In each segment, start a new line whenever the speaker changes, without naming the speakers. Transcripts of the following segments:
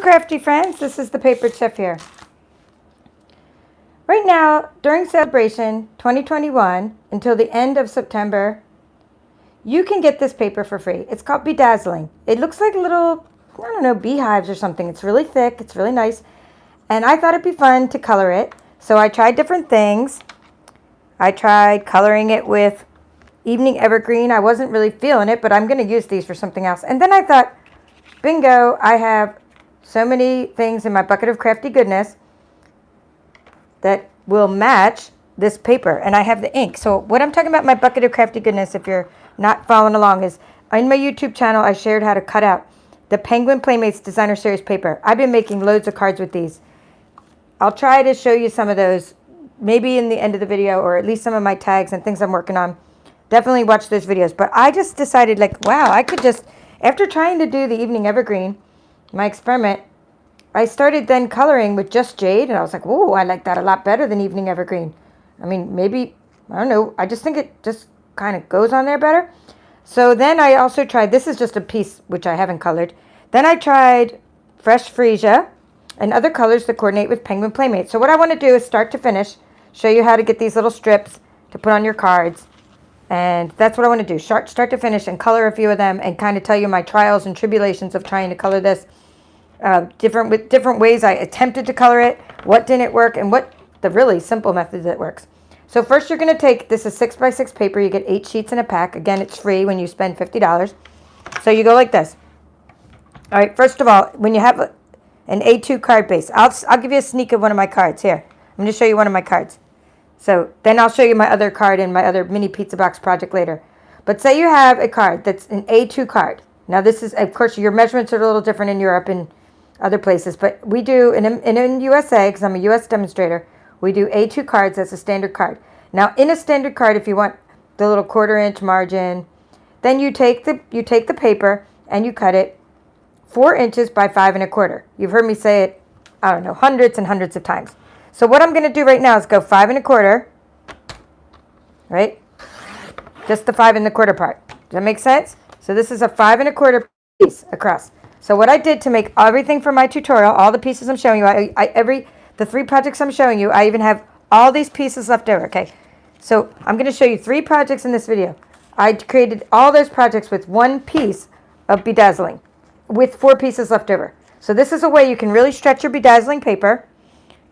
crafty friends, this is the Papered Chef here. Right now, during Celebration 2021 until the end of September, you can get this paper for free. It's called Dazzling. It looks like little, I don't know, beehives or something. It's really thick, it's really nice. And I thought it'd be fun to color it. So I tried different things. I tried coloring it with Evening Evergreen. I wasn't really feeling it, but I'm going to use these for something else. And then I thought, bingo, I have so many things in my bucket of crafty goodness that will match this paper. And I have the ink. So what I'm talking about my bucket of crafty goodness, if you're not following along, is on my YouTube channel, I shared how to cut out the Penguin Playmates Designer Series paper. I've been making loads of cards with these. I'll try to show you some of those maybe in the end of the video, or at least some of my tags and things I'm working on. Definitely watch those videos. But I just decided, like, wow, I could just, after trying to do the Evening Evergreen, my experiment, I started then coloring with just jade, and I was like, whoa, I like that a lot better than Evening Evergreen. I mean, maybe, I don't know, I just think it just kind of goes on there better. So then I also tried, this is just a piece which I haven't colored. Then I tried Fresh Freesia and other colors that coordinate with Penguin Playmates. So what I want to do is start to finish, show you how to get these little strips to put on your cards. And that's what I want to do, start to finish, and color a few of them and kind of tell you my trials and tribulations of trying to color this. With different ways I attempted to color it, what didn't work, and what the really simple method that works. So first you're going to take, this is 6x6 paper. You get 8 sheets in a pack. Again, it's free when you spend $50. So you go like this. All right, first of all, when you have an A2 card base, I'll give you a sneak of one of my cards. Here, I'm going to show you one of my cards. So then I'll show you my other card in my other mini pizza box project later. But say you have a card that's an A2 card. Now this is, of course, your measurements are a little different in Europe and other places, but we do, in USA, because I'm a US demonstrator, we do A2 cards as a standard card. Now in a standard card, if you want the little 1/4 inch margin, then you take the paper and you cut it 4 inches by 5 1/4. You've heard me say it, I don't know, hundreds and hundreds of times. So what I'm going to do right now is go 5 1/4, right? Just the 5 1/4 part. Does that make sense? So this is a 5 1/4 piece across. So what I did to make everything for my tutorial, all the pieces I'm showing you, the 3 projects I'm showing you, I even have all these pieces left over, okay? So I'm going to show you 3 projects in this video. I created all those projects with 1 piece of Bedazzling with 4 pieces left over. So this is a way you can really stretch your Bedazzling paper.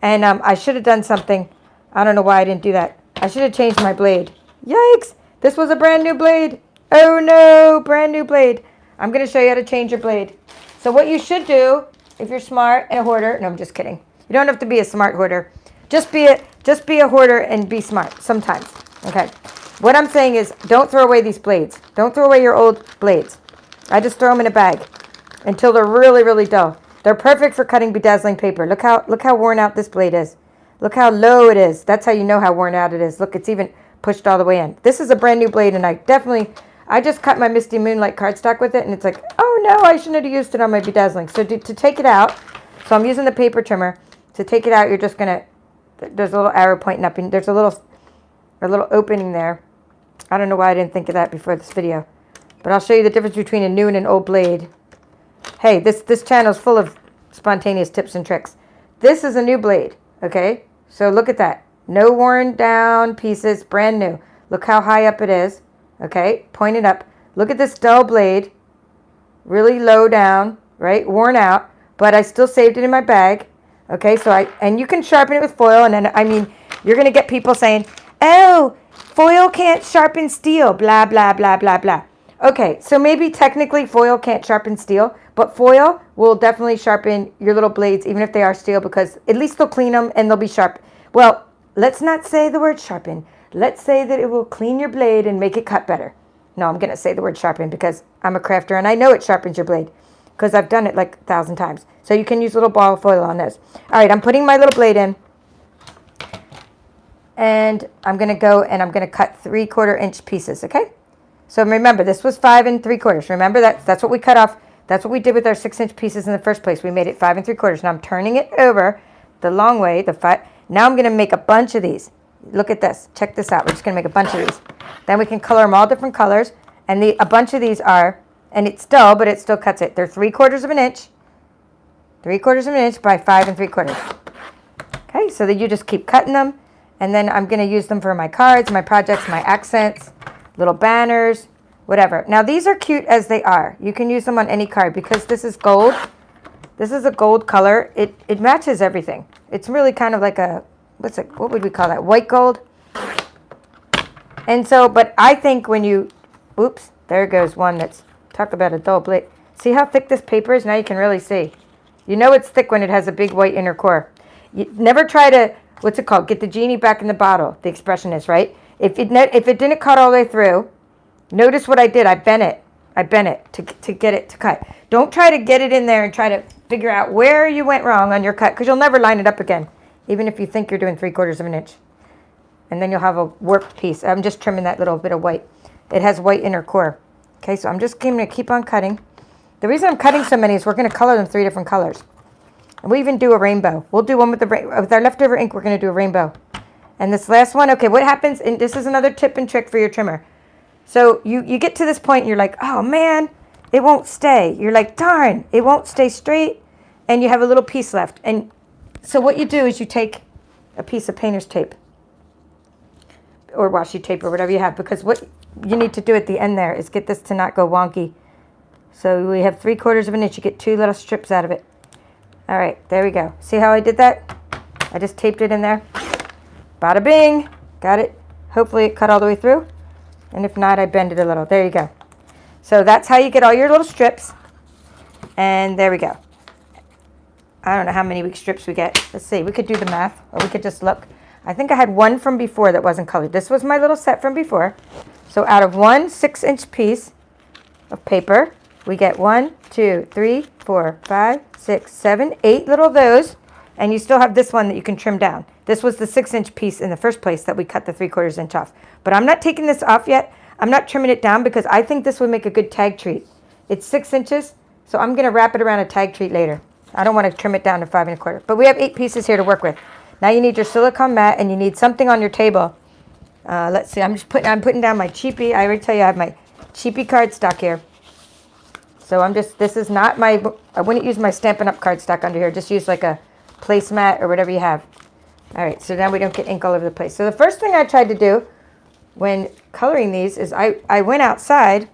And I should have done something. I don't know why I didn't do that. I should have changed my blade. Yikes! This was a brand new blade. Oh no, brand new blade. I'm going to show you how to change your blade. So what you should do, if you're smart and a hoarder, no, I'm just kidding. You don't have to be a smart hoarder. Just be a hoarder and be smart sometimes. Okay. What I'm saying is, don't throw away these blades. Don't throw away your old blades. I just throw them in a bag until they're really, really dull. They're perfect for cutting Bedazzling paper. Look how worn out this blade is. Look how low it is. That's how you know how worn out it is. Look, it's even pushed all the way in. This is a brand new blade, and I just cut my Misty Moonlight cardstock with it, and it's like, oh no, I shouldn't have used it on my Bedazzling. So to take it out, so I'm using the paper trimmer. To take it out, you're just going to, there's a little arrow pointing up, and there's a little opening there. I don't know why I didn't think of that before this video. But I'll show you the difference between a new and an old blade. Hey, this channel is full of spontaneous tips and tricks. This is a new blade, okay? So look at that. No worn down pieces, brand new. Look how high up it is, okay? Pointed up. Look at this dull blade. Really low down, right? Worn out, but I still saved it in my bag, okay? So and you can sharpen it with foil, and then, I mean, you're going to get people saying, oh, foil can't sharpen steel, blah, blah, blah, blah, blah. Okay, so maybe technically foil can't sharpen steel, but foil will definitely sharpen your little blades, even if they are steel, because at least they'll clean them and they'll be sharp. Well, let's not say the word sharpen. Let's say that it will clean your blade and make it cut better. No, I'm going to say the word sharpen because I'm a crafter and I know it sharpens your blade because I've done it like 1,000 times. So you can use a little ball of foil on those. All right, I'm putting my little blade in. And I'm going to go and I'm going to cut 3/4 inch pieces, okay? So remember, this was 5 3/4. Remember, that's what we cut off. That's what we did with our 6-inch pieces in the first place. We made it 5 3/4. Now I'm turning it over the long way. Now I'm going to make a bunch of these. Look at this. Check this out. We're just going to make a bunch of these. Then we can color them all different colors. And a bunch of these are, and it's dull, but it still cuts it. They're 3/4 of an inch. 3/4 of an inch by 5 3/4. Okay, so then you just keep cutting them, and then I'm going to use them for my cards, my projects, my accents, little banners, whatever. Now these are cute as they are. You can use them on any card because this is gold. This is a gold color. It matches everything. It's really kind of like a, what would we call that? White gold. And so, but I think when you, oops, there goes one that's, talk about a dull blade. See how thick this paper is? Now you can really see. You know it's thick when it has a big white inner core. You never try to, what's it called? Get the genie back in the bottle. The expression is, right? If it didn't cut all the way through, notice what I did. I bent it to get it to cut. Don't try to get it in there and try to figure out where you went wrong on your cut, because you'll never line it up again, even if you think you're doing 3/4 of an inch. And then you'll have a warped piece. I'm just trimming that little bit of white. It has white inner core. Okay, so I'm just going to keep on cutting. The reason I'm cutting so many is we're going to color them 3 different colors. And we even do a rainbow. We'll do one with with our leftover ink. We're going to do a rainbow. And this last one, okay, what happens, and this is another tip and trick for your trimmer. So you get to this point and you're like, oh man, it won't stay. You're like, darn, it won't stay straight. And you have a little piece left. And so what you do is you take a piece of painter's tape or washi tape or whatever you have, because what you need to do at the end there is get this to not go wonky. So we have 3/4 of an inch. You get 2 little strips out of it. All right, there we go. See how I did that? I just taped it in there. Bada bing. Got it. Hopefully it cut all the way through. And if not, I bend it a little. There you go. So that's how you get all your little strips. And there we go. I don't know how many strips we get. Let's see. We could do the math, or we could just look. I think I had one from before that wasn't colored. This was my little set from before. So out of one 6-inch piece of paper, we get 1, 2, 3, 4, 5, 6, 7, 8 little of those. And you still have this one that you can trim down. This was the 6-inch piece in the first place that we cut the 3/4 inch off. But I'm not taking this off yet. I'm not trimming it down because I think this would make a good tag treat. It's 6 inches, so I'm going to wrap it around a tag treat later. I don't want to trim it down to 5 1/4. But we have 8 pieces here to work with. Now you need your silicone mat, and you need something on your table. Let's see. I'm putting down my cheapie. I already tell you I have my cheapie cardstock here. So this is not my, I wouldn't use my Stampin' Up cardstock under here. Just use like a placemat or whatever you have. All right, so now we don't get ink all over the place. So the first thing I tried to do when coloring these is I went outside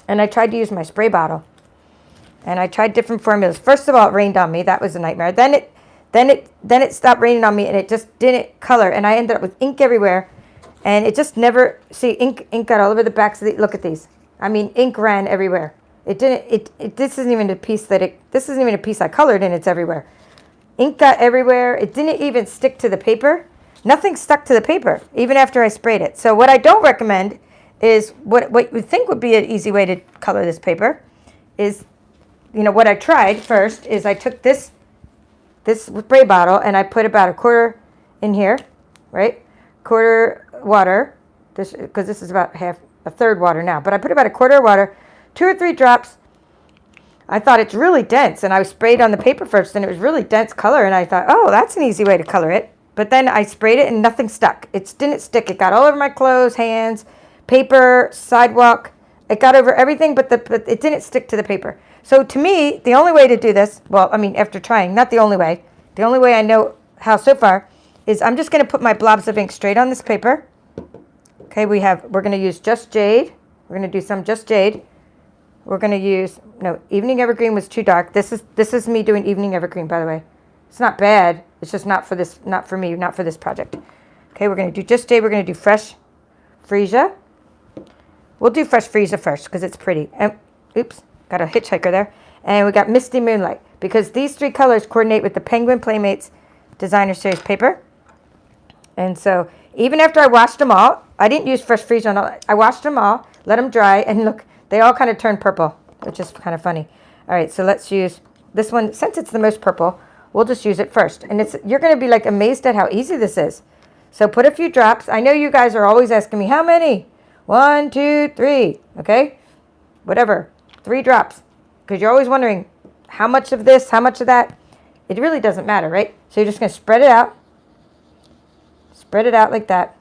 and I tried to use my spray bottle. And I tried different formulas. First of all, it rained on me. That was a nightmare. Then it stopped raining on me and it just didn't color. And I ended up with ink everywhere. And it just never, see, ink got all over the backs of the, look at these. I mean, ink ran everywhere. It didn't, this isn't even a piece this isn't even a piece I colored in, it's everywhere. Ink got everywhere. It didn't even stick to the paper. Nothing stuck to the paper, even after I sprayed it. So what I don't recommend is, what you think would be an easy way to color this paper is, you know, what I tried first is I took this spray bottle and I put about 1/4 in here, right? 1/4 water, because this is about a third water now. But I put about 1/4 water, 2 or 3 drops. I thought it's really dense, and I sprayed on the paper first, and it was really dense color, and I thought, oh, that's an easy way to color it. But then I sprayed it, and nothing stuck. It didn't stick. It got all over my clothes, hands, paper, sidewalk. It got over everything, but it didn't stick to the paper. So to me, the only way to do this, well, I mean, after trying, not the only way I know how so far, is I'm just going to put my blobs of ink straight on this paper. Okay, we're going to use Just Jade. We're going to do some Just Jade. We're going to use, no, Evening Evergreen was too dark. This is me doing Evening Evergreen, by the way. It's not bad. It's just not for this, not for me, not for this project. Okay, we're going to do Just Jade. We're going to do Fresh Freesia. We'll do Fresh Freesia first because it's pretty. Oops, got a hitchhiker there. And we got Misty Moonlight because these 3 colors coordinate with the Penguin Playmates Designer Series paper. And so even after I washed them all, I didn't use Fresh Freesia on all. I washed them all, let them dry, and look, they all kind of turned purple, which is kind of funny. All right, so let's use this one. Since it's the most purple, we'll just use it first. And you're going to be like amazed at how easy this is. So put a few drops. I know you guys are always asking me, how many? 1, 2, 3, okay? Whatever, 3 drops. Because you're always wondering, how much of this, how much of that? It really doesn't matter, right? So you're just going to spread it out. Spread it out like that.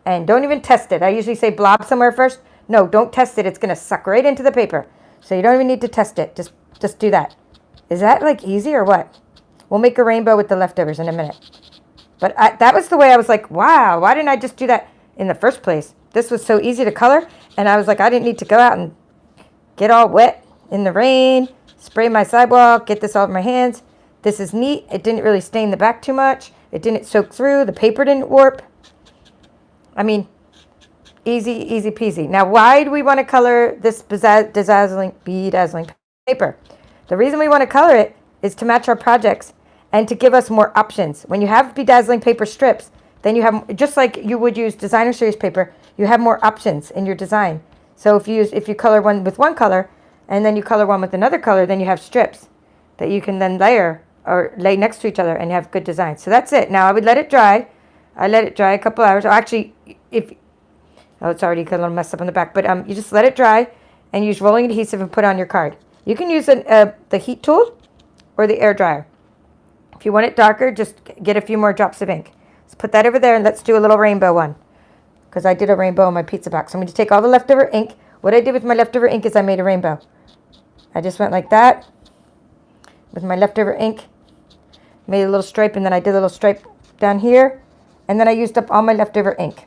And don't even test it. I usually say blob somewhere first. No, don't test it. It's going to suck right into the paper. So you don't even need to test it. Just do that. Is that like easy or what? We'll make a rainbow with the leftovers in a minute. But that was the way I was like, wow, why didn't I just do that in the first place? This was so easy to color. And I was like, I didn't need to go out and get all wet in the rain, spray my sidewalk, get this all over my hands. This is neat. It didn't really stain the back too much. It didn't soak through. The paper didn't warp. I mean, easy, easy peasy. Now, why do we want to color this bedazzling paper? The reason we want to color it is to match our projects and to give us more options. When you have bedazzling paper strips, then you have, just like you would use designer series paper, you have more options in your design. So if you color one with one color and then you color one with another color, then you have strips that you can then layer or lay next to each other and have good design. So that's it. Now I would let it dry. I let it dry a couple hours. Or actually, it's already got a little messed up on the back, but you just let it dry and use rolling adhesive and put on your card. You can use the heat tool or the air dryer. If you want it darker, just get a few more drops of ink. So put that over there and let's do a little rainbow one. Because I did a rainbow on my pizza box. I'm going to take all the leftover ink. What I did with my leftover ink is I made a rainbow. I just went like that with my leftover ink. Made a little stripe and then I did a little stripe down here. And then I used up all my leftover ink.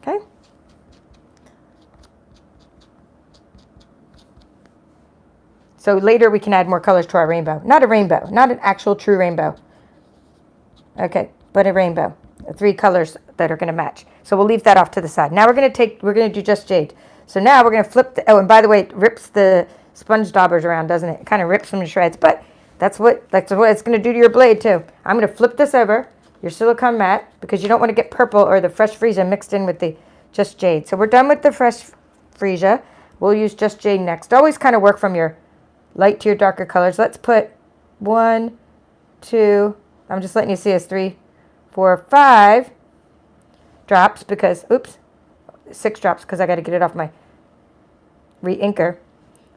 Okay? So later we can add more colors to our rainbow. Not a rainbow, not an actual true rainbow. Okay, but a rainbow. 3 colors that are going to match. So we'll leave that off to the side. Now we're going to do just jade. So now we're going to flip the, oh, and by the way, it rips the sponge daubers around, doesn't it? It kind of rips them to shreds, but that's what it's going to do to your blade too. I'm going to flip this over, your silicone mat, because you don't want to get purple or the fresh freesia mixed in with the just jade. So we're done with the fresh freesia. We'll use just jade next. Always kind of work from your light to your darker colors. Let's put 1, 2, I'm just letting you see us 3, 4, 5 drops because, oops, 6 drops because I got to get it off my re-inker.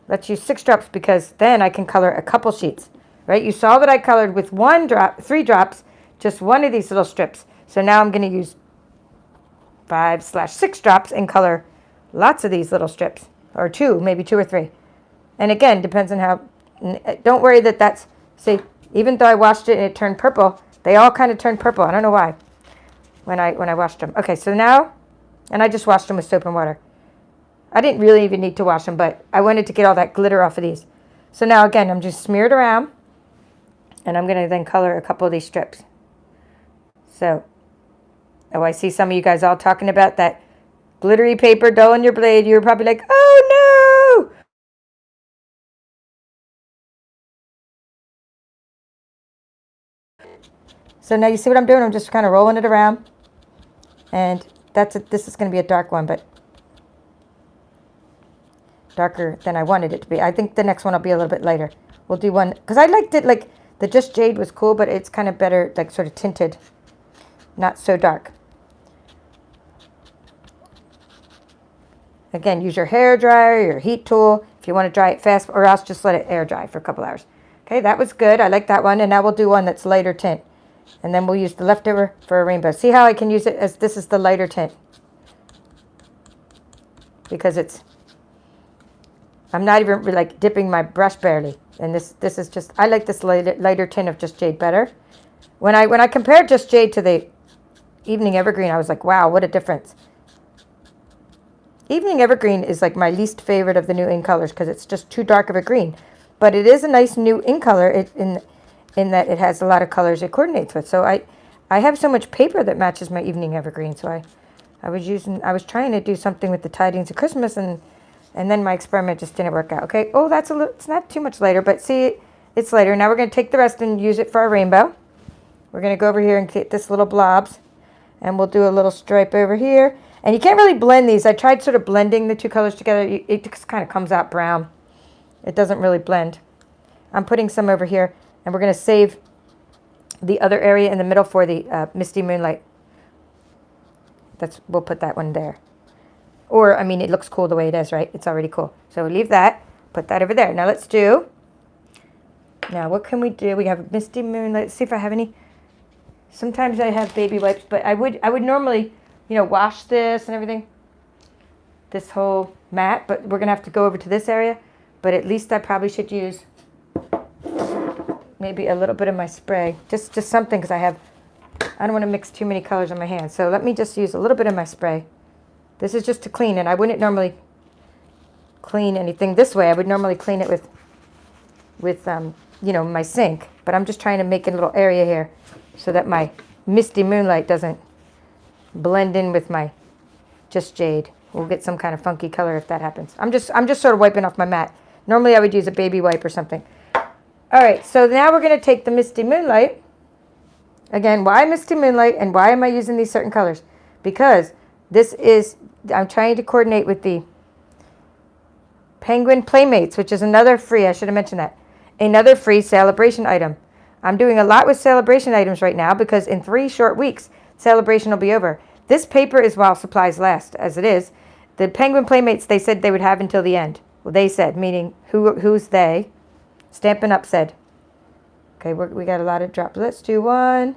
Let's use 6 drops because then I can color a couple sheets, right? You saw that I colored with 3 drops, just one of these little strips. So now I'm going to use 5/6 drops and color lots of these little strips, or 2, maybe 2 or 3. And again, depends on how, don't worry that's, see, even though I washed it and it turned purple, they all kind of turned purple. I don't know why when I washed them. Okay, so now, and I just washed them with soap and water. I didn't really even need to wash them, but I wanted to get all that glitter off of these. So now again, I'm just smeared around and I'm going to then color a couple of these strips. So, oh, I see some of you guys all talking about that glittery paper dull on your blade. You were probably like, oh no! So now you see what I'm doing? I'm just kind of rolling it around. And that's it. This is going to be a dark one, but darker than I wanted it to be. I think the next one will be a little bit lighter. We'll do one, because I liked it, like, the just jade was cool, but it's kind of better, like, sort of tinted. Not so dark. Again, use your hair dryer, your heat tool, if you want to dry it fast, or else just let it air dry for a couple hours. Okay, that was good. I like that one. And now we'll do one that's lighter tint. And then we'll use the leftover for a rainbow. See how I can use it as this is the lighter tint? Because it's, I'm not even like dipping my brush barely. And this is just, I like this lighter tint of just jade better. When I compared just jade to the Evening Evergreen, I was like, wow, what a difference. Evening Evergreen is like my least favorite of the new ink colors because it's just too dark of a green. But it is a nice new ink color in that it has a lot of colors it coordinates with. So I have so much paper that matches my Evening Evergreen. So I was trying to do something with the tidings of Christmas and then my experiment just didn't work out. Okay, oh, that's it's not too much lighter, but see, it's lighter. Now we're going to take the rest and use it for our rainbow. We're going to go over here and get this little blobs. And we'll do a little stripe over here. And you can't really blend these. I tried sort of blending the two colors together. It just kind of comes out brown. It doesn't really blend. I'm putting some over here. And we're going to save the other area in the middle for the Misty Moonlight. We'll put that one there. Or, I mean, it looks cool the way it is, right? It's already cool. So we'll leave that. Put that over there. Now let's do. Now what can we do? We have Misty Moonlight. Let's see if I have any. Sometimes I have baby wipes, but I would normally, wash this and everything. This whole mat, but we're going to have to go over to this area. But at least I probably should use maybe a little bit of my spray. Just something, because I don't want to mix too many colors on my hands. So let me just use a little bit of my spray. This is just to clean, and I wouldn't normally clean anything this way. I would normally clean it with you know, my sink. But I'm just trying to make a little area here so that my misty moonlight doesn't blend in with my just jade. We'll get some kind of funky color if that happens. I'm just sort of wiping off my mat. Normally I would use a baby wipe or something. All right, so now we're going to take the Misty Moonlight. Again, why Misty Moonlight and why am I using these certain colors? Because this is, I'm trying to coordinate with the Penguin Playmates, which is another free, I should have mentioned that, another free celebration item. I'm doing a lot with celebration items right now because in 3 short weeks, celebration will be over. This paper is while supplies last, as it is. The Penguin Playmates, they said they would have until the end. Well, they said, meaning who's they? Stampin' Up said. Okay, we got a lot of drops. Let's do 1,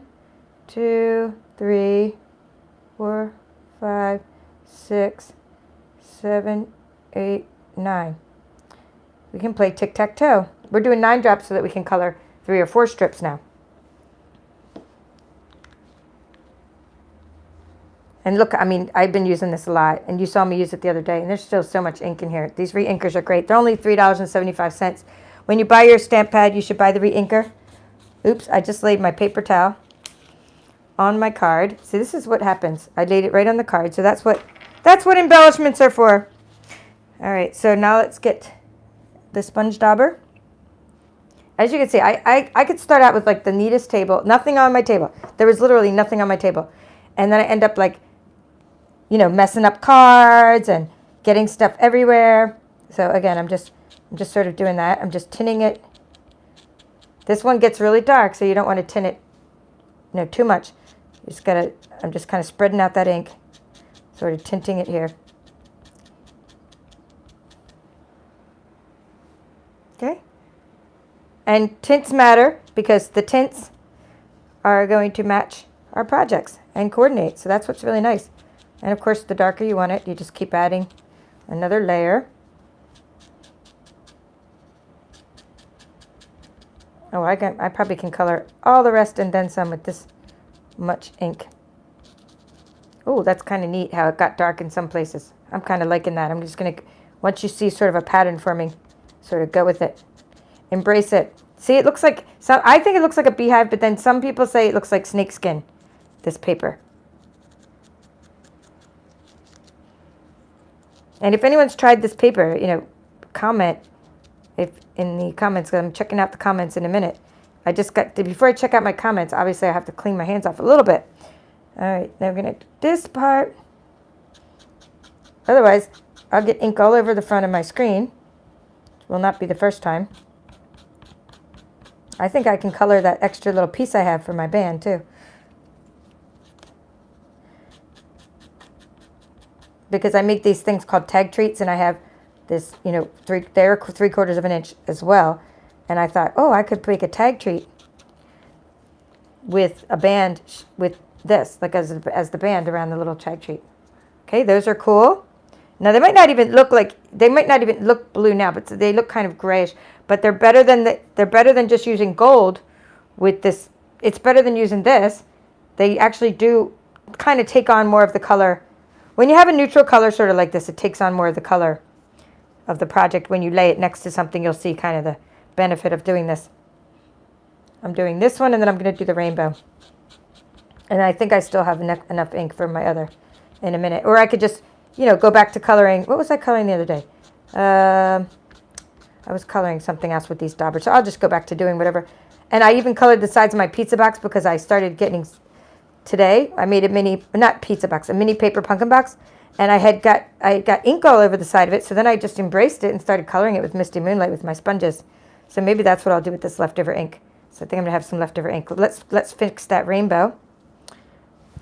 2, 3, 4, 5, 6, 7, 8, 9. We can play tic-tac-toe. We're doing 9 drops so that we can color 3 or 4 strips now. And look, I mean, I've been using this a lot, and you saw me use it the other day, and there's still so much ink in here. These re-inkers are great. They're only $3.75. When you buy your stamp pad, you should buy the re-inker. Oops, I just laid my paper towel on my card. See, this is what happens. I laid it right on the card, so that's what embellishments are for. All right, so now let's get the sponge dauber. As you can see, I could start out with like the neatest table, nothing on my table. There was literally nothing on my table. And then I end up like, you know, messing up cards and getting stuff everywhere. So again, I'm just sort of doing that. I'm just tinting it. This one gets really dark, so you don't want to tint it, you know, too much. You just gotta, I'm just kind of spreading out that ink, sort of tinting it here. Okay. And tints matter because the tints are going to match our projects and coordinate. So that's what's really nice. And of course, the darker you want it, you just keep adding another layer. Oh, I probably can color all the rest and then some with this much ink. Oh, that's kind of neat how it got dark in some places. I'm kind of liking that. I'm just going to, once you see sort of a pattern forming, sort of go with it. Embrace it. See, it looks like, so I think it looks like a beehive, but then some people say it looks like snakeskin, this paper. And if anyone's tried this paper, you know, comment if in the comments, because I'm checking out the comments in a minute. I just got to, before I check out my comments, obviously I have to clean my hands off a little bit. All right, now we're going to do this part. Otherwise, I'll get ink all over the front of my screen. Which will not be the first time. I think I can color that extra little piece I have for my band too. Because I make these things called tag treats, and I have this, you know, they're 3/4 of an inch as well. And I thought, oh, I could make a tag treat with a band with this, like as the band around the little tag treat. Okay, those are cool. Now they might not even look blue now, but they look kind of grayish. But they're better than just using gold with this. It's better than using this. They actually do kind of take on more of the color. When you have a neutral color sort of like this, it takes on more of the color of the project. When you lay it next to something, you'll see kind of the benefit of doing this. I'm doing this one, and then I'm going to do the rainbow. And I think I still have enough ink for my other in a minute. Or I could just, you know, go back to coloring. What was I coloring the other day? I was coloring something else with these daubers. So I'll just go back to doing whatever. And I even colored the sides of my pizza box because I started getting, today, I made a mini, not pizza box, a mini paper pumpkin box. And I got ink all over the side of it. So then I just embraced it and started coloring it with Misty Moonlight with my sponges. So maybe that's what I'll do with this leftover ink. So I think I'm gonna have some leftover ink. Let's fix that rainbow.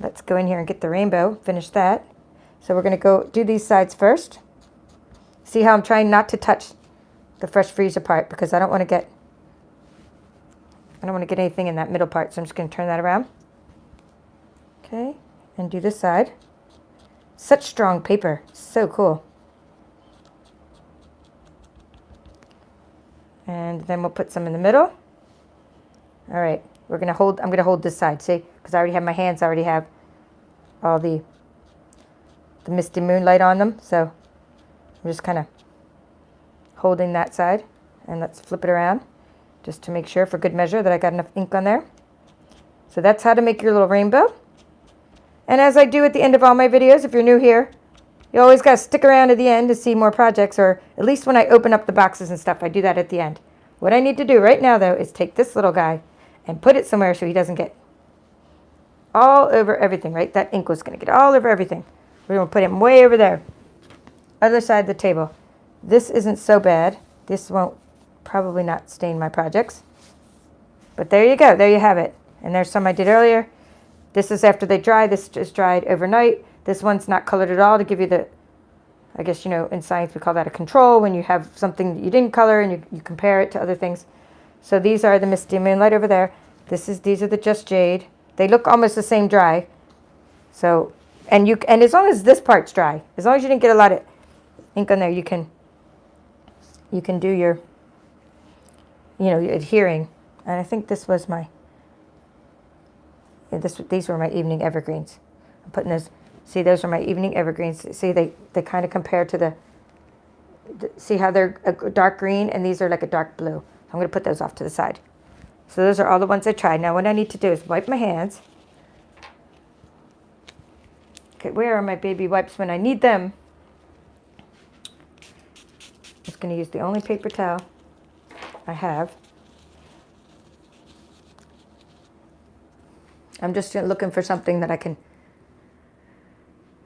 Let's go in here and get the rainbow, finish that. So we're gonna go do these sides first. See how I'm trying not to touch the fresh freezer part because I don't want to get anything in that middle part. So I'm just gonna turn that around. Okay, and do this side. Such strong paper, so cool. And then we'll put some in the middle. All right, I'm gonna hold this side, see? Because I already have my hands, I already have all the misty moonlight on them. So I'm just kind of holding that side, and let's flip it around just to make sure for good measure that I got enough ink on there. So that's how to make your little rainbow. And as I do at the end of all my videos, if you're new here, you always got to stick around to the end to see more projects, or at least when I open up the boxes and stuff, I do that at the end. What I need to do right now, though, is take this little guy and put it somewhere so he doesn't get all over everything, right? That ink was going to get all over everything. We're going to put him way over there, other side of the table. This isn't so bad. This won't probably not stain my projects. But there you go. There you have it. And there's some I did earlier. This is after they dry. This just dried overnight. This one's not colored at all to give you the, I guess, you know, in science we call that a control, when you have something that you didn't color and you compare it to other things. So these are the Misty Moonlight over there. These are the Just Jade. They look almost the same dry. So, and as long as this part's dry, as long as you didn't get a lot of ink on there, you can do your, you know, your adhering. And I think this was my, these were my evening evergreens. I'm putting those, see, those are my evening evergreens. See, they kind of compare to the, see how they're a dark green and these are like a dark blue. I'm going to put those off to the side. So those are all the ones I tried. Now what I need to do is wipe my hands. Okay, where are my baby wipes when I need them? I'm just going to use the only paper towel I have. I'm just looking for something that I can,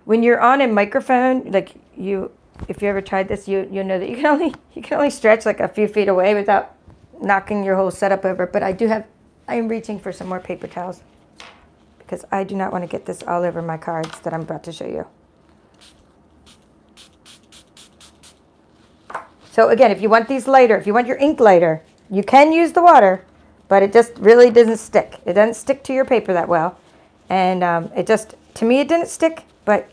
when you're on a microphone, like if you ever tried this, you know that you can only stretch like a few feet away without knocking your whole setup over. But I am reaching for some more paper towels because I do not want to get this all over my cards that I'm about to show you. So again, if you want these lighter, if you want your ink lighter, you can use the water, but it just really doesn't stick. It doesn't stick to your paper that well. And it just, to me, it didn't stick. But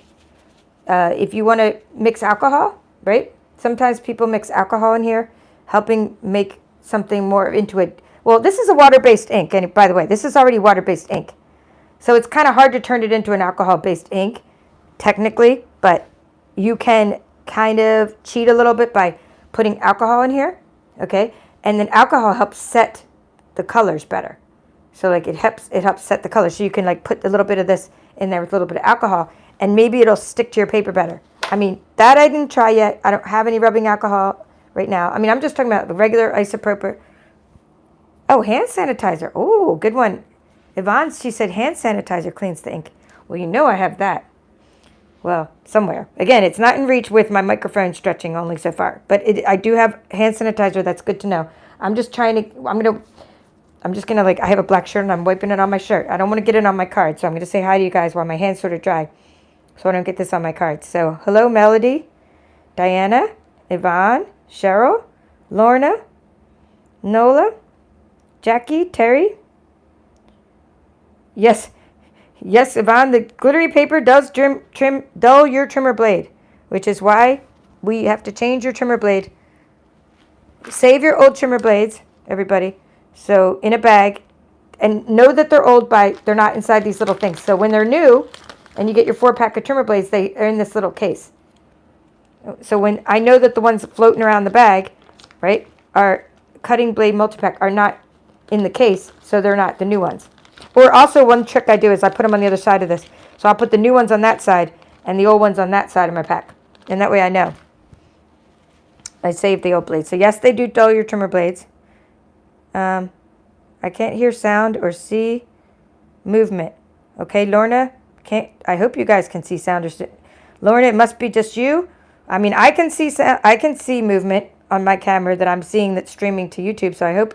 if you want to mix alcohol, right? Sometimes people mix alcohol in here, helping make something more into it. Well, this is a water-based ink. And by the way, this is already water-based ink. So it's kind of hard to turn it into an alcohol-based ink, technically. But you can kind of cheat a little bit by putting alcohol in here, okay? And then alcohol helps set the colors better. So like it helps set the colors. So you can like put a little bit of this in there with a little bit of alcohol and maybe it'll stick to your paper better. I mean, that I didn't try yet. I don't have any rubbing alcohol right now. I mean, I'm just talking about the regular isopropyl. Oh, hand sanitizer. Oh, good one. Yvonne, she said hand sanitizer cleans the ink. Well, you know I have that. Well, somewhere. Again, it's not in reach with my microphone stretching only so far. But I do have hand sanitizer. That's good to know. I'm just trying to, I'm just going to like, I have a black shirt and I'm wiping it on my shirt. I don't want to get it on my card. So I'm going to say hi to you guys while my hands sort of dry. So I don't get this on my cards. So hello, Melody, Diana, Yvonne, Cheryl, Lorna, Nola, Jackie, Terry. Yes. Yes, Yvonne, the glittery paper does dull your trimmer blade, which is why we have to change your trimmer blade. Save your old trimmer blades, everybody. So in a bag, and know that they're old they're not inside these little things. So when they're new, and you get your 4-pack of trimmer blades, they are in this little case. So when I know that the ones floating around the bag, right, are cutting blade multi-pack are not in the case, so they're not the new ones. Or also one trick I do is I put them on the other side of this. So I'll put the new ones on that side and the old ones on that side of my pack. And that way I know. I save the old blades. So yes, they do dull your trimmer blades. I can't hear sound or see movement. Okay, Lorna, I hope you guys can see sound or Lorna, it must be just you. I mean, I can see movement on my camera that I'm seeing that's streaming to YouTube. So I hope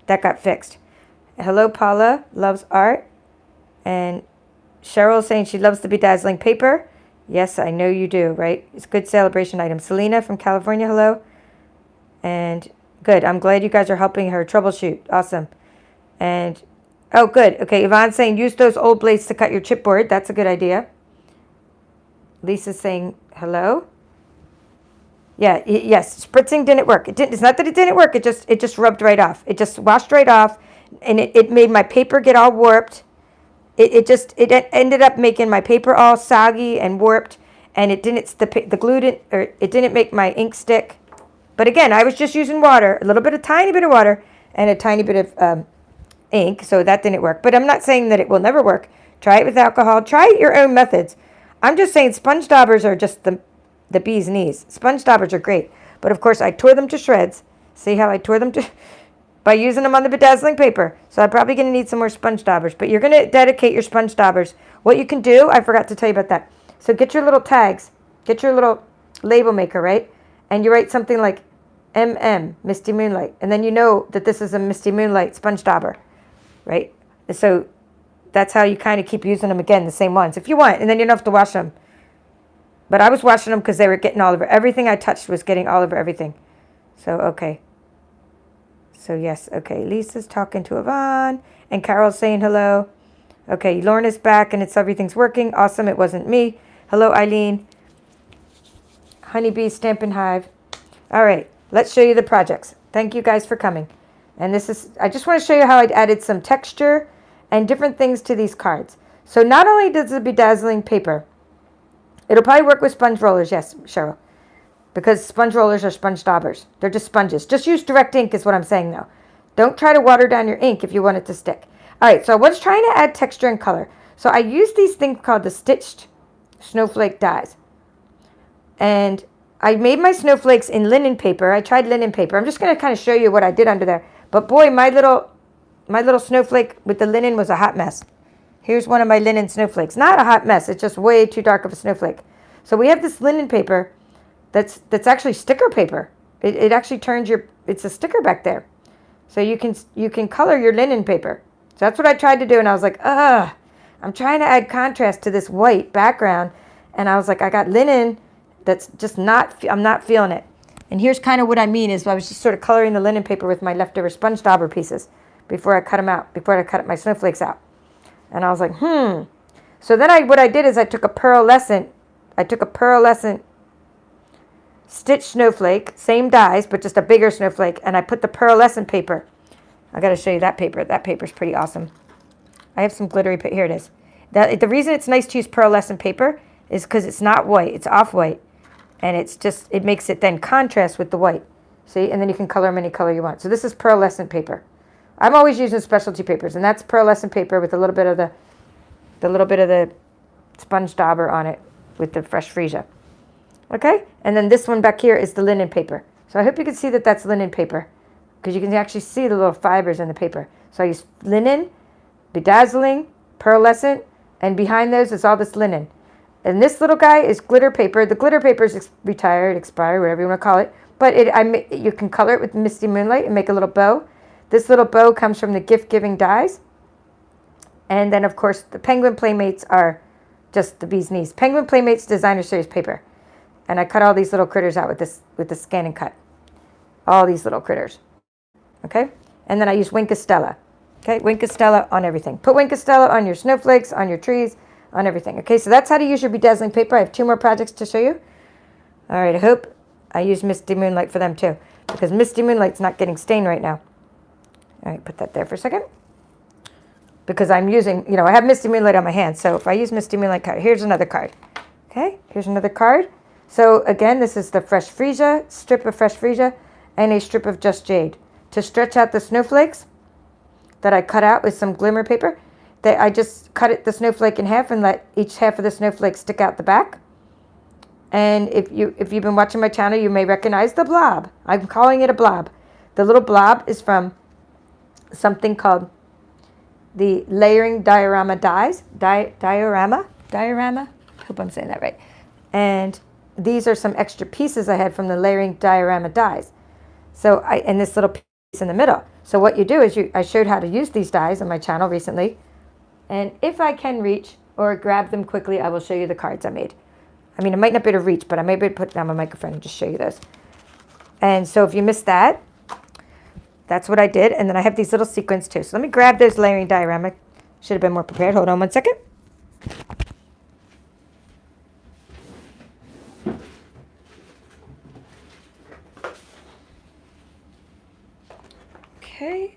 that got fixed. Hello, Paula, loves art. And Cheryl saying she loves the bedazzling paper. Yes, I know you do, right? It's a good celebration item. Selena from California, hello. And good, I'm glad you guys are helping her troubleshoot. Awesome. And, oh, good. Okay, Yvonne's saying use those old blades to cut your chipboard. That's a good idea. Lisa's saying hello. Yeah, yes, spritzing didn't work. It's not that it didn't work. It just rubbed right off. It just washed right off. and it made my paper get all warped. It ended up making my paper all soggy and warped, and the glue didn't, or it didn't make my ink stick. But again, I was just using water, a little bit, a tiny bit of water, and a tiny bit of ink, so that didn't work. But I'm not saying that it will never work. Try it with alcohol. Try your own methods. I'm just saying sponge daubers are just the bee's knees. Sponge daubers are great. But of course, I tore them to shreds. See how I tore them to by using them on the bedazzling paper. So I'm probably going to need some more sponge daubers. But you're going to dedicate your sponge daubers. What you can do, I forgot to tell you about that. So get your little tags. Get your little label maker, right? And you write something like MM, Misty Moonlight. And then you know that this is a Misty Moonlight sponge dauber, right? So that's how you kind of keep using them again, the same ones, if you want. And then you don't have to wash them. But I was washing them because they were getting all over. Everything I touched was getting all over everything. So, okay. So, yes, okay. Lisa's talking to Yvonne. And Carol's saying hello. Okay, Lorna's back and everything's working. Awesome, it wasn't me. Hello, Eileen. Honeybee Stampin' Hive. All right, let's show you the projects. Thank you guys for coming. And I just want to show you how I added some texture and different things to these cards. So not only does it bedazzling paper, it'll probably work with sponge rollers, yes, Cheryl. Because sponge rollers are sponge daubers. They're just sponges. Just use direct ink is what I'm saying though. Don't try to water down your ink if you want it to stick. All right, so I was trying to add texture and color. So I used these things called the stitched snowflake dies. And I made my snowflakes in linen paper. I tried linen paper. I'm just going to kind of show you what I did under there. But boy, my little snowflake with the linen was a hot mess. Here's one of my linen snowflakes. Not a hot mess. It's just way too dark of a snowflake. So we have this linen paper that's actually sticker paper. It actually turns it's a sticker back there. So you can color your linen paper. So that's what I tried to do. And I was like, I'm trying to add contrast to this white background. And I was like, I got linen that's just I'm not feeling it. And here's kind of what I mean is I was just sort of coloring the linen paper with my leftover sponge dauber pieces before I cut them out, before I cut my snowflakes out. And I was like, So then what I did is I took a pearlescent stitched snowflake, same dies, but just a bigger snowflake, and I put the pearlescent paper. I got to show you that paper. That paper's pretty awesome. I have some glittery paper. Here it is. The reason it's nice to use pearlescent paper is because it's not white. It's off-white. And it makes it then contrast with the white. See? And then you can color them any color you want. So this is pearlescent paper. I'm always using specialty papers, and that's pearlescent paper with a little bit of the sponge dauber on it with the fresh freesia. Okay? And then this one back here is the linen paper. So I hope you can see that that's linen paper, because you can actually see the little fibers in the paper. So I use linen, bedazzling, pearlescent, and behind those is all this linen. And this little guy is glitter paper. The glitter paper is expired, whatever you want to call it. But you can color it with Misty Moonlight and make a little bow. This little bow comes from the gift-giving dies. And then, of course, the Penguin Playmates are just the bee's knees. Penguin Playmates Designer Series paper. And I cut all these little critters out with the scan and cut. All these little critters. Okay? And then I use Wink of Stella. Okay? Wink of Stella on everything. Put Wink of Stella on your snowflakes, on your trees, on everything. Okay, so that's how to use your bedazzling paper. I have 2 more projects to show you. All right, I hope I use Misty Moonlight for them too, because Misty Moonlight's not getting stained right now. All right, put that there for a second. Because I'm using, I have Misty Moonlight on my hand, so if I use Misty Moonlight card, here's another card. Okay, here's another card. So again, this is the fresh freesia, strip of fresh freesia, and a strip of Just Jade. To stretch out the snowflakes that I cut out with some glimmer paper, I just cut the snowflake in half and let each half of the snowflake stick out the back. And if you've been watching my channel, you may recognize the blob. I'm calling it a blob. The little blob is from something called the Layering Diorama Dies. Diorama? Hope I'm saying that right. And these are some extra pieces I had from the Layering Diorama Dies. So and this little piece in the middle. So what you do is I showed how to use these dies on my channel recently. And if I can reach or grab them quickly, I will show you the cards I made. I mean, I might not be able to reach, but I may be able to put it on my microphone and just show you those. And so if you missed that, that's what I did. And then I have these little sequins too. So let me grab those layering diorama. Should have been more prepared. Hold on one second. Okay.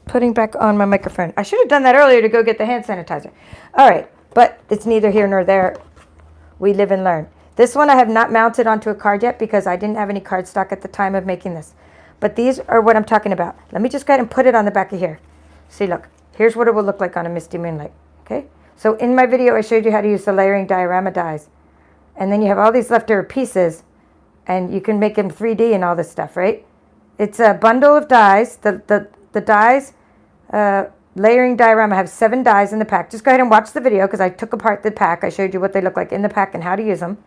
putting back on my microphone. I should have done that earlier to go get the hand sanitizer. All right, but it's neither here nor there. We live and learn. This one I have not mounted onto a card yet because I didn't have any cardstock at the time of making this. But these are what I'm talking about. Let me just go ahead and put it on the back of here. See, look, here's what it will look like on a misty moonlight. Okay, so in my video I showed you how to use the layering diorama dies. And then you have all these leftover pieces and you can make them 3D and all this stuff, right? It's a bundle of dies. The dies, layering diorama have 7 dies in the pack. Just go ahead and watch the video because I took apart the pack. I showed you what they look like in the pack and how to use them.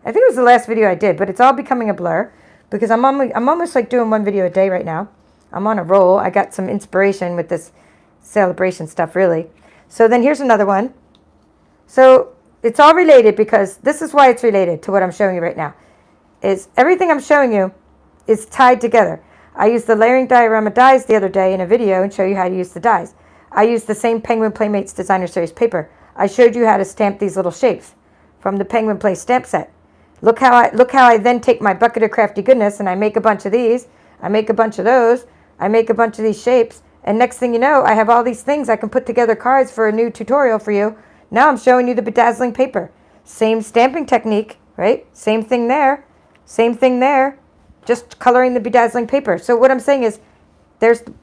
I think it was the last video I did, but it's all becoming a blur because I'm almost like doing 1 video a day right now. I'm on a roll. I got some inspiration with this celebration stuff, really. So then here's another one. So it's all related because this is why it's related to what I'm showing you right now. Is everything I'm showing you is tied together. I used the layering diorama dies the other day in a video and show you how to use the dies. I used the same Penguin Playmates Designer Series paper. I showed you how to stamp these little shapes from the Penguin Play stamp set. Look how I then take my bucket of crafty goodness and I make a bunch of these. I make a bunch of those. I make a bunch of these shapes. And next thing you know, I have all these things. I can put together cards for a new tutorial for you. Now I'm showing you the bedazzling paper. Same stamping technique, right? Same thing there. Same thing there. Just coloring the bedazzling paper. So what I'm saying is,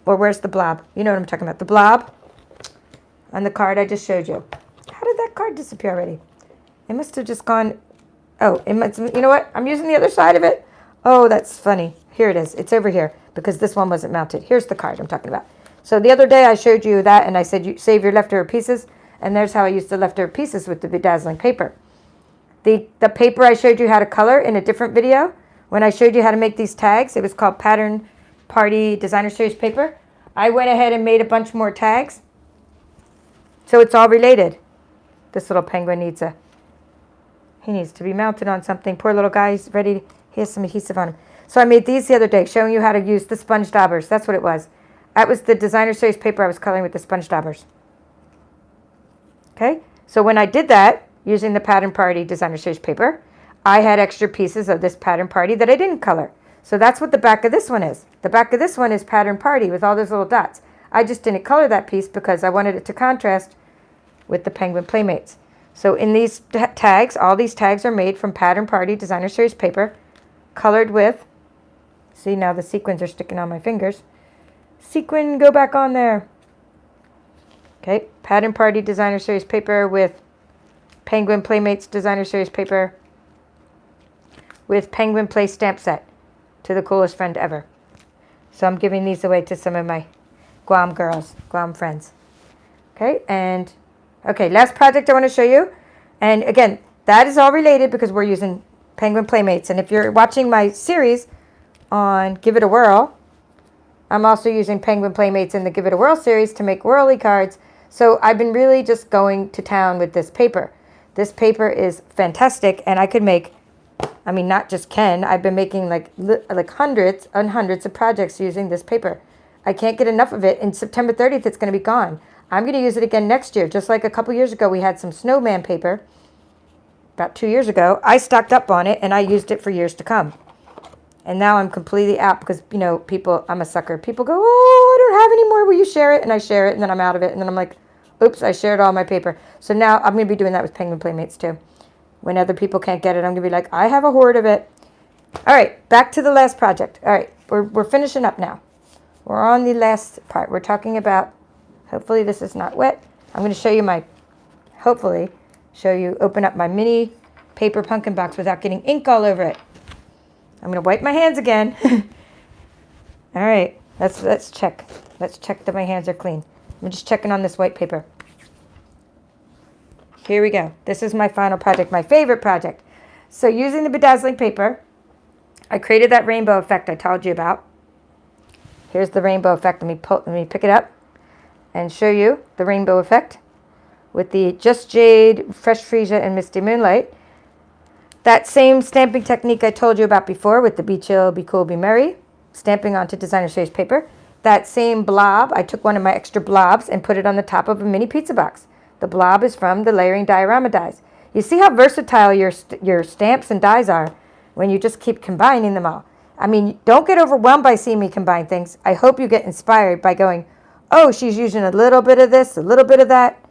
where's the blob? You know what I'm talking about. The blob on the card I just showed you. How did that card disappear already? It must have just gone. Oh, it must, you know what? I'm using the other side of it. Oh, that's funny. Here it is. It's over here because this one wasn't mounted. Here's the card I'm talking about. So the other day I showed you that and I said you save your leftover pieces. And there's how I used the leftover pieces with the bedazzling paper. The paper I showed you how to color in a different video. When I showed you how to make these tags, it was called Pattern Party Designer Series paper. I went ahead and made a bunch more tags. So it's all related. This little penguin needs to be mounted on something. Poor little guy, he's ready. He has some adhesive on him. So I made these the other day, showing you how to use the sponge daubers. That's what it was. That was the Designer Series paper I was coloring with the sponge daubers. Okay, so when I did that, using the Pattern Party Designer Series paper, I had extra pieces of this Pattern Party that I didn't color. So that's what the back of this one is. The back of this one is Pattern Party with all those little dots. I just didn't color that piece because I wanted it to contrast with the Penguin Playmates. So in these tags, all these tags are made from Pattern Party Designer Series paper, colored with, see now the sequins are sticking on my fingers. Sequin, go back on there. Okay, Pattern Party Designer Series paper with Penguin Playmates Designer Series paper with Penguin Play stamp set to the coolest friend ever. So I'm giving these away to some of my Guam girls, Guam friends. Okay, and okay, last project I want to show you. And again, that is all related because we're using Penguin Playmates. And if you're watching my series on Give It a Whirl, I'm also using Penguin Playmates in the Give It a Whirl series to make whirly cards. So I've been really just going to town with this paper. This paper is fantastic, and I could make, I mean, not just can, I've been making like hundreds and hundreds of projects using this paper. I can't get enough of it. In September 30th, it's going to be gone. I'm going to use it again next year. Just like a couple years ago, we had some snowman paper. About 2 years ago, I stocked up on it, and I used it for years to come. And now I'm completely out because, you know, people, I'm a sucker. People go, oh, I don't have any more. Will you share it? And I share it, and then I'm out of it. And then I'm like, oops, I shared all my paper. So now I'm going to be doing that with Penguin Playmates too. When other people can't get it, I'm going to be like, I have a hoard of it. All right, back to the last project. All right, we're finishing up now. We're on the last part. We're talking about, hopefully this is not wet. I'm going to show you open up my mini paper pumpkin box without getting ink all over it. I'm going to wipe my hands again. All right, let's check. Let's check that my hands are clean. I'm just checking on this white paper. Here we go. This is my final project, my favorite project. So using the bedazzling paper, I created that rainbow effect I told you about. Here's the rainbow effect. Let me pick it up and show you the rainbow effect with the Just Jade, Fresh Freesia, and Misty Moonlight. That same stamping technique I told you about before with the Be Chill, Be Cool, Be Merry, stamping onto Designer Series paper. That same blob, I took one of my extra blobs and put it on the top of a mini pizza box. The blob is from the layering diorama dies. You see how versatile your stamps and dies are when you just keep combining them all. I mean, don't get overwhelmed by seeing me combine things. I hope you get inspired by going, oh, she's using a little bit of this, a little bit of that.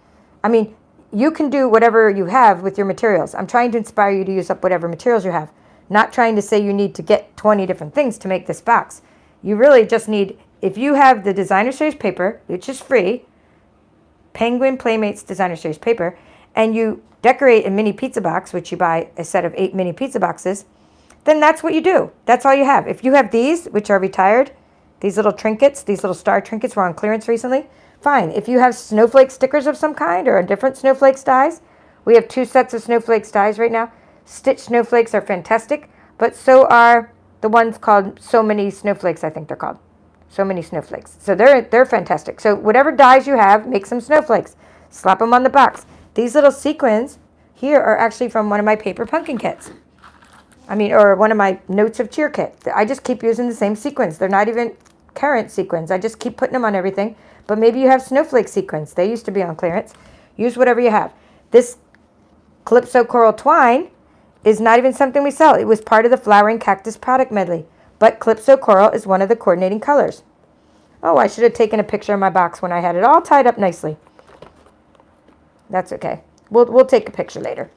I mean, you can do whatever you have with your materials. I'm trying to inspire you to use up whatever materials you have. Not trying to say you need to get 20 different things to make this box. You really just need, if you have the Designer Series paper, which is free, Penguin Playmates Designer Series paper, and you decorate a mini pizza box, which you buy a set of 8 mini pizza boxes, then that's what you do. That's all you have. If you have these, which are retired, these little trinkets, these little star trinkets were on clearance recently, fine. If you have snowflake stickers of some kind or a different snowflakes dies, we have 2 sets of snowflakes dies right now. Stitch snowflakes are fantastic, but so are the ones called So Many Snowflakes, I think they're called. So Many Snowflakes. So they're fantastic. So whatever dies you have, make some snowflakes. Slap them on the box. These little sequins here are actually from one of my paper pumpkin kits. I mean, or one of my Notes of Cheer kit. I just keep using the same sequins. They're not even current sequins. I just keep putting them on everything. But maybe you have snowflake sequins. They used to be on clearance. Use whatever you have. This Calypso Coral Twine is not even something we sell. It was part of the Flowering Cactus product medley. But Calypso Coral is one of the coordinating colors. Oh, I should have taken a picture of my box when I had it all tied up nicely. That's okay. We'll take a picture later.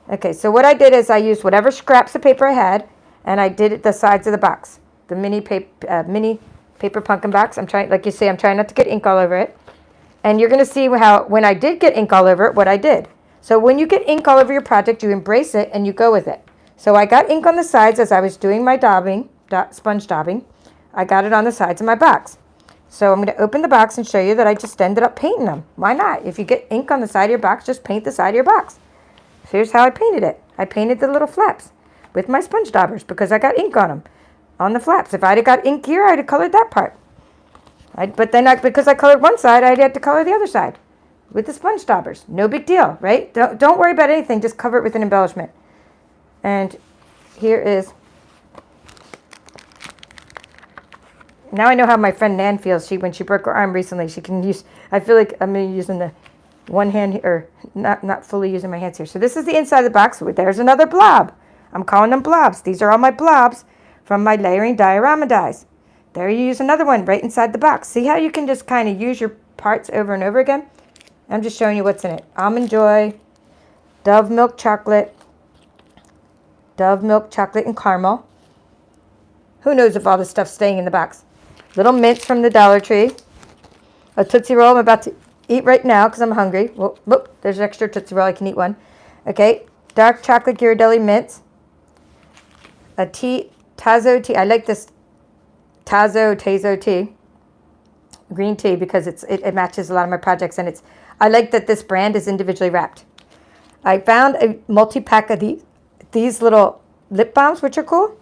Okay, so what I did is I used whatever scraps of paper I had, and I did it the sides of the box. The mini paper pumpkin box. I'm trying, like you see, I'm trying not to get ink all over it. And you're going to see how, when I did get ink all over it, what I did. So when you get ink all over your project, you embrace it and you go with it. So I got ink on the sides as I was doing my sponge daubing. I got it on the sides of my box. So I'm going to open the box and show you that I just ended up painting them. Why not? If you get ink on the side of your box, just paint the side of your box. So here's how I painted it. I painted the little flaps with my sponge daubers because I got ink on them, on the flaps. If I'd have got ink here, I'd have colored that part. But then because I colored one side, I'd have to color the other side with the sponge daubers. No big deal, right? Don't worry about anything. Just cover it with an embellishment. And here is, now I know how my friend Nan feels. When she broke her arm recently, she can use, I feel like I'm using the one hand, or not fully using my hands here. So this is the inside of the box. There's another blob. I'm calling them blobs. These are all my blobs from my layering diorama dies. There you use another one right inside the box. See how you can just kind of use your parts over and over again? I'm just showing you what's in it. Almond Joy, Dove Milk Chocolate and Caramel. Who knows if all this stuff's staying in the box. Little mints from the Dollar Tree. A Tootsie Roll I'm about to eat right now because I'm hungry. Whoop, there's an extra Tootsie Roll. I can eat one. Okay, dark chocolate Ghirardelli mints. A tea, Tazo tea. I like this Tazo tea. Green tea because it matches a lot of my projects, and I like that this brand is individually wrapped. I found a multi-pack of these little lip balms, which are cool.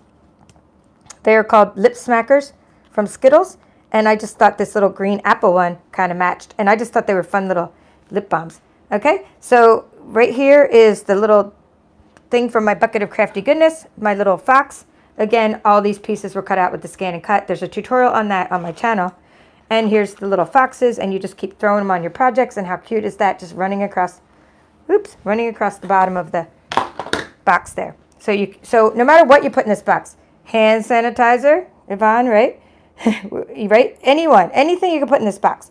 They are called Lip Smackers from Skittles, and I just thought this little green apple one kind of matched, and I just thought they were fun little lip balms. Okay, so right here is the little thing from my bucket of crafty goodness, my little fox. Again, all these pieces were cut out with the scan and cut. There's a tutorial on that on my channel. And here's the little foxes, and you just keep throwing them on your projects, and how cute is that? Just running across the bottom of the box there. So no matter what you put in this box, hand sanitizer, Yvonne, right? Right? Anything you can put in this box.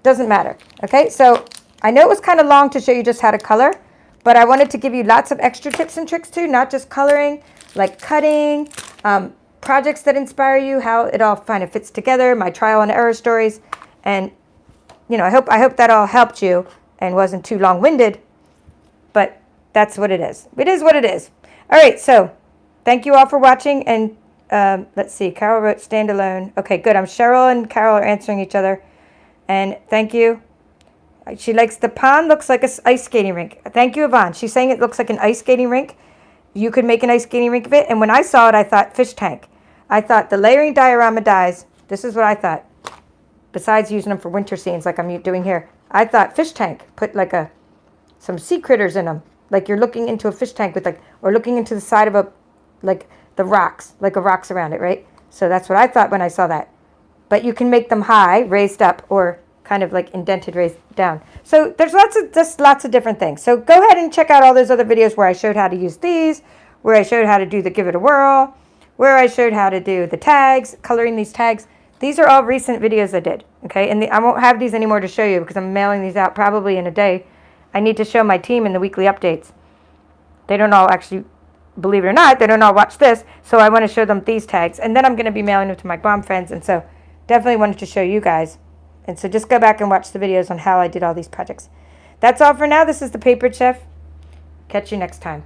Doesn't matter. Okay, so I know it was kind of long to show you just how to color, but I wanted to give you lots of extra tips and tricks too, not just coloring, like cutting, projects that inspire you, how it all kind of fits together, my trial and error stories. And, you know, I hope that all helped you and wasn't too long-winded, but that's what it is. It is what it is. All right, so thank you all for watching. And let's see, Carol wrote standalone. Okay, good. Cheryl and Carol are answering each other. And thank you. She likes the pond, looks like an ice skating rink. Thank you, Yvonne. She's saying it looks like an ice skating rink. You could make an ice skating rink of it. And when I saw it, I thought fish tank. I thought the layering diorama dies. This is what I thought. Besides using them for winter scenes like I'm doing here, I thought fish tank. Put like some sea critters in them. Like you're looking into a fish tank with or looking into the side of the rocks, like a rocks around it, right? So that's what I thought when I saw that. But you can make them high, raised up, or kind of like indented, raised down. So there's lots of different things. So go ahead and check out all those other videos where I showed how to use these, where I showed how to do the give it a whirl, where I showed how to do the tags, coloring these tags. These are all recent videos I did, okay? And I won't have these anymore to show you because I'm mailing these out probably in a day. I need to show my team in the weekly updates. They don't all actually, believe it or not, they don't all watch this, so I want to show them these tags. And then I'm going to be mailing them to my mom friends, and so definitely wanted to show you guys. And so just go back and watch the videos on how I did all these projects. That's all for now. This is the Papered Chef. Catch you next time.